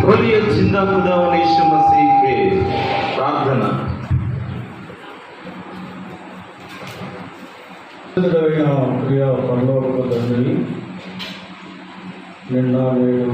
बोलिए जिंदा खुदा यीशु मसीह के प्रार्थना। ప్రియ పరలోకపు తండ్రి, నిన్న నేడు